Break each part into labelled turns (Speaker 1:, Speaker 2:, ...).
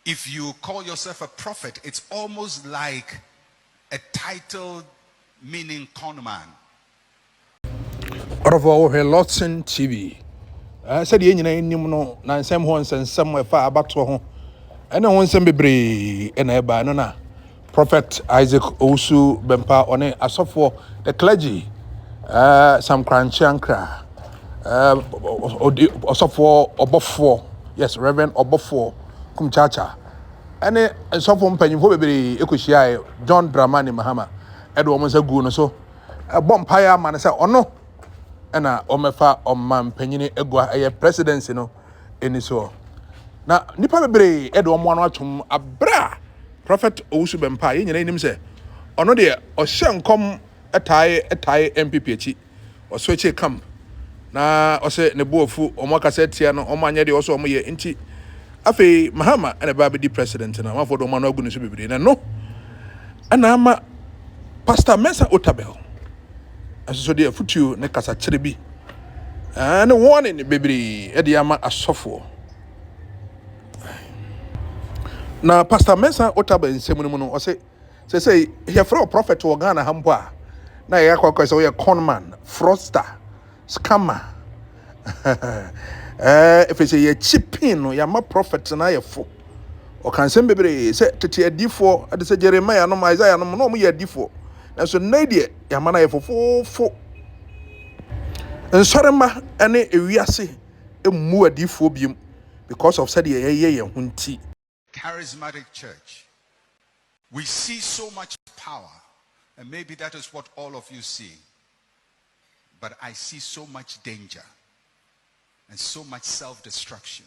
Speaker 1: If you call yourself a prophet, it's almost like a title meaning conman.
Speaker 2: Orvo Lotson TV. I said, you know, Nansam Horns and somewhere far back to home. And I want some be and a banana. Prophet Isaac Owusu Bempah on it, as for the clergy, some cranchankra, also for Obofo, yes, Reverend Obofo, Kumchacha. And so from Penny Hobby, Ekushia, John Dramani Mahama, Edward Monsaguno, so a bompire man, I said, oh no. Ena omefa omman panyini egwa eye presidency no eni so na nipa bebre edo omo no atom abra prophet Owusu Bempah ye nyina enim se ono de ohye nkom etai MPP echi osweche camp na ose ne buofu omo kasa tia no omo anya de oso omo ye nti afei mahama ena ba be di president na mafo do omo no agu ne so bebre na no ana ama Pastor Mënsäh Otabil aso de afutuo ne kasa kyere bi and warning baby Ediama asofo. Now Pastor Mënsäh Otabil in Semuno or say he for a prophet to Ghana Hampa. Now ya kwa so conman, fraudster, scammer. If it's a cheapening or yama prophet na ya fo. Or can send baby say to a D4 at the Jeremiah no Isaiah no me a D4. And so nadia yamana ya fo. And sorry any ewiase emu adifo biom because of said ye hunti.
Speaker 1: Charismatic church. We see so much power, and maybe that is what all of you see. But I see so much danger and so much self-destruction,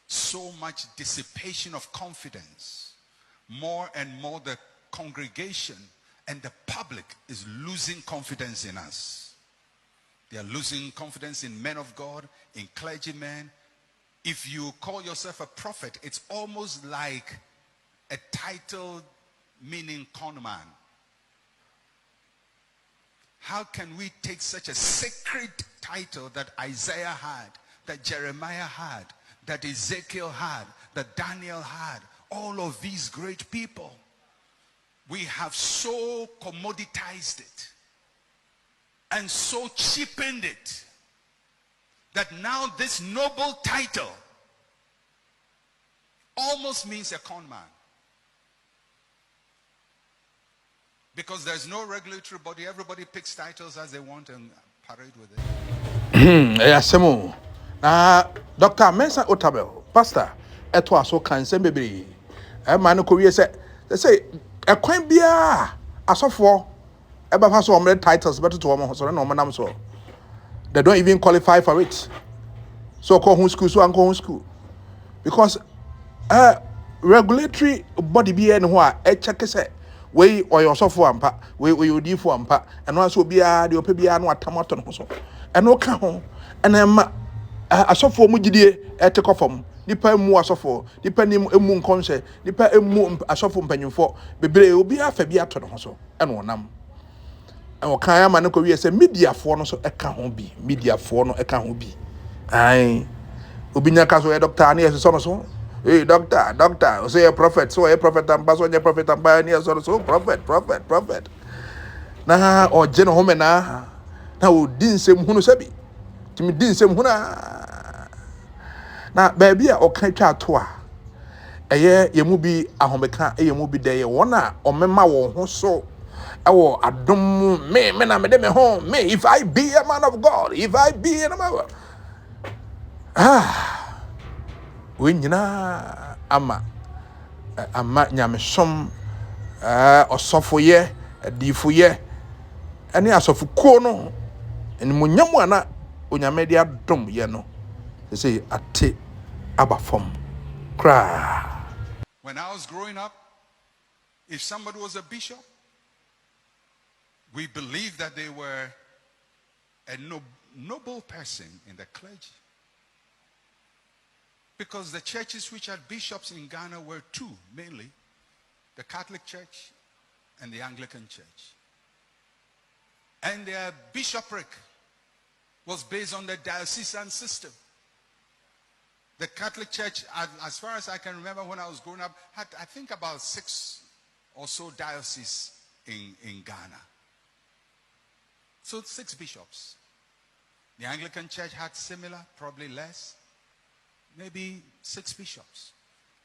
Speaker 1: so much dissipation of confidence. More and more the congregation and the public is losing confidence in us. They are losing confidence in men of God, in clergymen. If you call yourself a prophet, it's almost like a title meaning conman. How can we take such a sacred title that Isaiah had, that Jeremiah had, that Ezekiel had, that Daniel had, all of these great people? We have so commoditized it and so cheapened it that now this noble title almost means a con man. Because there's no regulatory body, everybody picks titles as they want and parade with it.
Speaker 2: Yes, Dr. Mënsäh Otabil, Pastor, etwa so kan se bebre. E man ko wie say e kwan bia asofo e ba fa so omre titles beto to omo so na omo nam so. They don't even qualify for it. So call home school, so and call home school. Because regulatory body be anywhere, check say we or your software ampa, we you do for ampa, and once will be the opebia no atamaton so. And no can and a software mujidi take off from nipa mu asofo, nipa nim emu nkonse, nipa emu asofo mpanyimfo, bebre obi afa bi ato no so, and wonam. And what kind of man ko we say media for no so eka ho bi, media for no eka ho bi. Aye. Ubinya kaso ya doctor ani so. Hey doctor, say a prophet, so a prophet and baso a prophet and by near so prophet. Na or jeno home na din sem hunu sabi. Timi din sem huna. Na baby a okan twa to a. Eye yemu bi ahomeka yemu bi dey wona o mema wo ho so. Ewo adom me na me de me home me if I be a man of God, if I be a man we nyina ama nyamesom osofo ye adifo ye ene asofo ko no ene munyamu ana onyame de adom ye no say ate abafom kra.
Speaker 1: When I was growing up, if somebody was a bishop, we believed that they were a noble person in the clergy. Because the churches which had bishops in Ghana were two, mainly. The Catholic Church and the Anglican Church. And their bishopric was based on the diocesan system. The Catholic Church, as far as I can remember when I was growing up, had, I think, about 6 or so dioceses in Ghana. So 6 bishops. The Anglican Church had similar, probably less, maybe 6 bishops.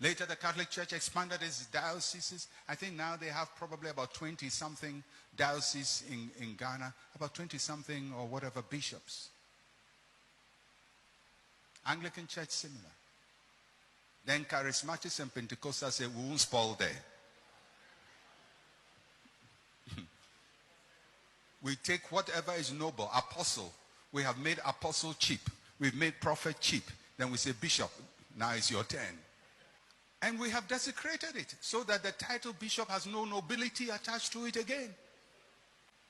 Speaker 1: Later, the Catholic Church expanded its dioceses. I think now they have probably about 20-something dioceses in Ghana, about 20-something or whatever bishops. Anglican Church, similar. Then Charismatics and Pentecostals say, we won't spoil there. We take whatever is noble. Apostle, we have made apostle cheap. We've made prophet cheap. Then we say, bishop, now it's your turn. And we have desecrated it so that the title bishop has no nobility attached to it again.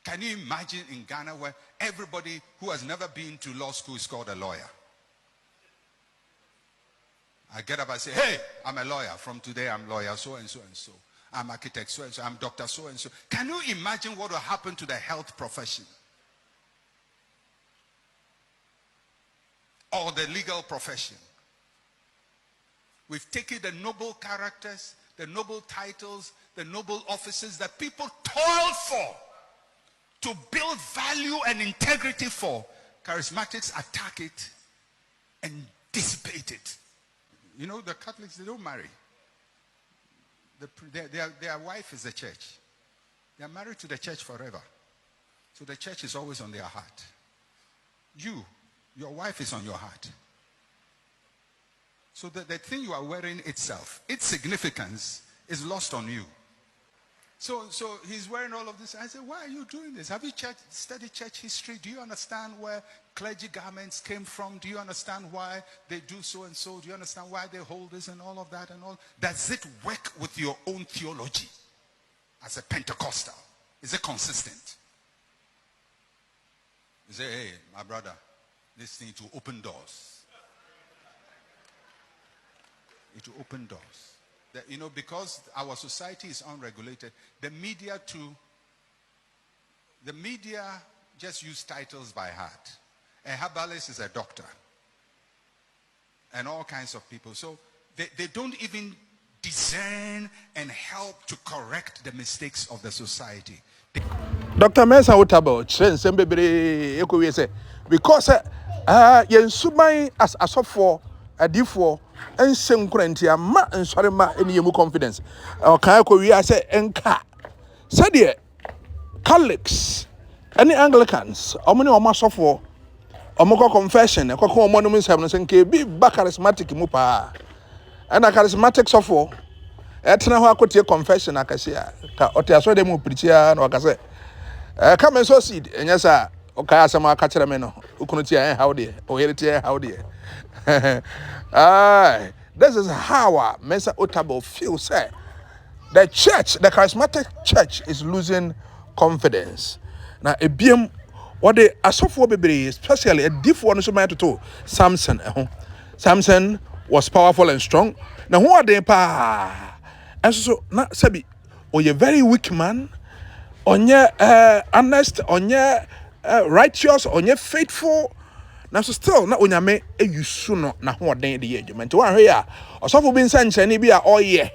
Speaker 1: Can you imagine in Ghana where everybody who has never been to law school is called a lawyer? I get up and say, hey, I'm a lawyer. From today, I'm lawyer so and so and so. I'm architect so and so. I'm doctor so and so. Can you imagine what will happen to the health profession? Or the legal profession? We've taken the noble characters, the noble titles, the noble offices that people toil for, to build value and integrity for. Charismatics attack it and dissipate it. You know, the Catholics, they don't marry. Their wife is the church. They are married to the church forever. So the church is always on their heart. Your wife is on your heart. So the thing you are wearing itself, its significance is lost on you. So he's wearing all of this. I said, why are you doing this? Have you studied church history? Do you understand where clergy garments came from? Do you understand why they do so and so? Do you understand why they hold this and all of that and all? Does it work with your own theology as a Pentecostal? Is it consistent? You say, hey, my brother, this thing to open doors. It will open doors. Because our society is unregulated, the media just use titles by heart. A herbalist is a doctor. And all kinds of people. So they don't even discern and help to correct the mistakes of the society.
Speaker 2: Dr. Mënsäh Otabil, because Yensubai as a software, a D4, and Senkrantia, Ma and Sarima, and Yamu confidence. Or Kayako, we are say, Enka. Said Catholics, any Anglicans, Omni or Ma software, Omoko confession, a Coco monuments have no senke, be back charismatic mupa, and a charismatic software. Etna Hakotia confession, I can say, Otia de Mupritia, no, I can say. Come and so seed, and yes, sir. Okay, some catcherameno, Ukunutia, how dear, or Heritia, how dear. This is how Mënsäh Otabil feels. The church, the charismatic church, is losing confidence. Now, a beam, what the asofo baby, especially a deep one, so matter to Samson. Samson was powerful and strong. Now, who are they? And so, not Sabi, or you're very weak man, on your honest, on your righteous, on your faithful. Now, so still, not when you may you soon not what day the judgment. One here, or so for being sent, and be all year.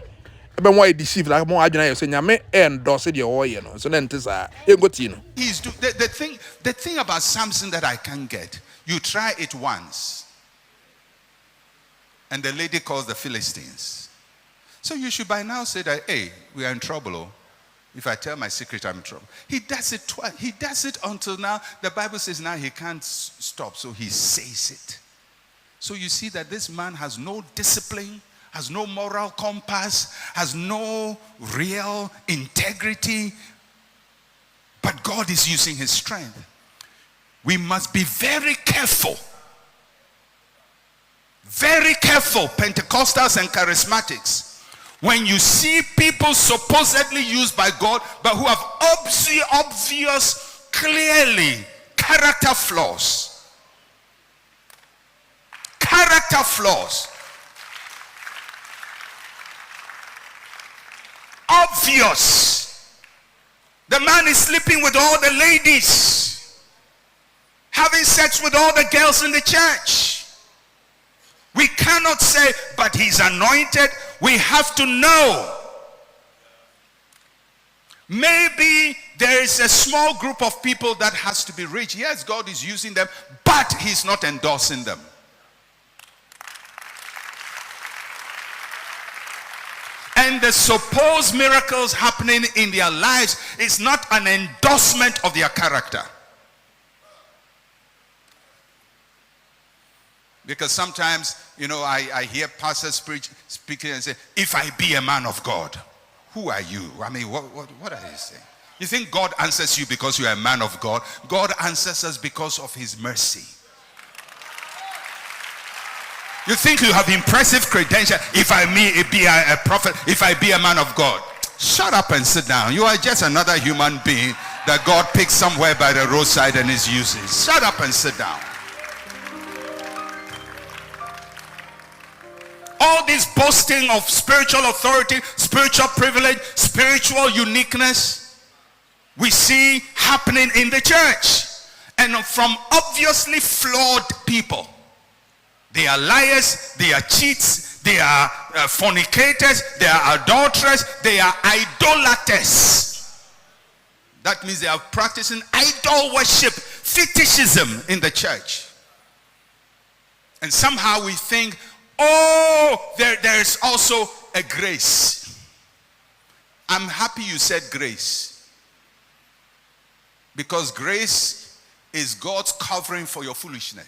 Speaker 2: Even why deceive like more I say, you may endorse it your oil, so then it is a good thing.
Speaker 1: The thing about Samson that I can't get, you try it once, and the lady calls the Philistines. So you should by now say that, hey, we are in trouble. Oh. If I tell my secret, I'm in trouble. He does it twice. He does it until now. The Bible says now he can't stop, so he says it. So you see that this man has no discipline, has no moral compass, has no real integrity, but God is using his strength. We must be very careful. Very careful, Pentecostals and charismatics. When you see people supposedly used by God, but who have obvious, clearly, character flaws. Character flaws. Obvious. The man is sleeping with all the ladies, having sex with all the girls in the church. We We cannot say, but he's anointed. We have to know. Maybe there is a small group of people that has to be rich. Yes, God is using them, but he's not endorsing them. And the supposed miracles happening in their lives is not an endorsement of their character. Because sometimes, I hear pastors speaking and say, if I be a man of God, who are you? I mean, what are you saying? You think God answers you because you are a man of God? God answers us because of his mercy. You think you have impressive credentials. If I be a prophet, if I be a man of God. Shut up and sit down. You are just another human being that God picked somewhere by the roadside and is using. Shut up and sit down. All this boasting of spiritual authority, spiritual privilege, spiritual uniqueness, we see happening in the church. And from obviously flawed people. They are liars, they are cheats, they are fornicators, they are adulterers, they are idolaters. That means they are practicing idol worship, fetishism in the church. And somehow we think, there is also a grace. I'm happy you said grace. Because grace is God's covering for your foolishness.